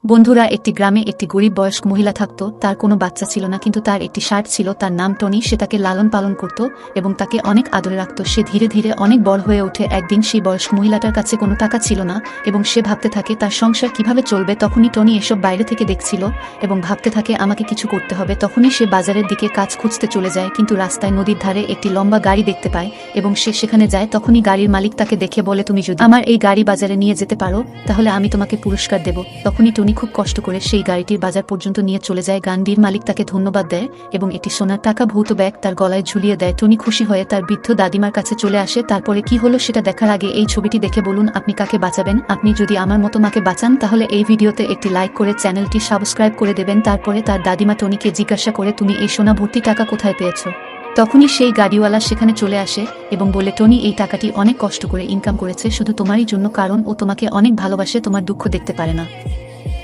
বন্ধুরা, একটি গ্রামে একটি গরিব বয়স্ক মহিলা থাকত। তার কোনো বাচ্চা ছিল না, কিন্তু তার একটি ষাঁড় ছিল। তার নাম টনি। সে তাকে লালন পালন করত এবং তাকে অনেক আদরে রাখত। সে ধীরে ধীরে অনেক বড় হয়ে ওঠে। একদিন সেই বয়স্ক মহিলাটার কাছে কোনো টাকা ছিল না এবং সে ভাবতে থাকে তার সংসার কিভাবে চলবে। তখনই টনি এসব বাইরে থেকে দেখছিল এবং ভাবতে থাকে আমাকে কিছু করতে হবে। তখনই সে বাজারের দিকে কাজ খুঁজতে চলে যায়, কিন্তু রাস্তায় নদীর ধারে একটি লম্বা গাড়ি দেখতে পায় এবং সে সেখানে যায়। তখনই গাড়ির মালিক তাকে দেখে বলে, তুমি যদি আমার এই গাড়ি বাজারে নিয়ে যেতে পারো তাহলে আমি তোমাকে পুরস্কার দেব। তখনই টনি খুব কষ্ট করে সেই গাড়িটির বাজার পর্যন্ত নিয়ে চলে যায়। গাড়ির মালিক তাকে ধন্যবাদ দেয় এবং একটি সোনার টাকা ভৌত ব্যাগ তার গলায় ঝুলিয়ে দেয়। টনি খুশি হয়ে তার বৃদ্ধ দাদিমার কাছে চলে আসে। তারপরে কি হলো সেটা দেখার আগে এই ছবিটি দেখে বলুন আপনি কাকে বাঁচাবেন। আপনি যদি আমার মতো মাকে বাঁচান তাহলে এই ভিডিওতে একটি লাইক করে চ্যানেলটি সাবস্ক্রাইব করে দেবেন। তারপরে তার দাদিমা টনিকে জিজ্ঞাসা করে, তুমি এই সোনা ভর্তি টাকা কোথায় পেয়েছো? তখনই সেই গাড়িওয়ালা সেখানে চলে আসে এবং বলে, টনি এই টাকাটি অনেক কষ্ট করে ইনকাম করেছে শুধু তোমারই জন্য, কারণ ও তোমাকে অনেক ভালোবাসে, তোমার দুঃখ দেখতে পারে না।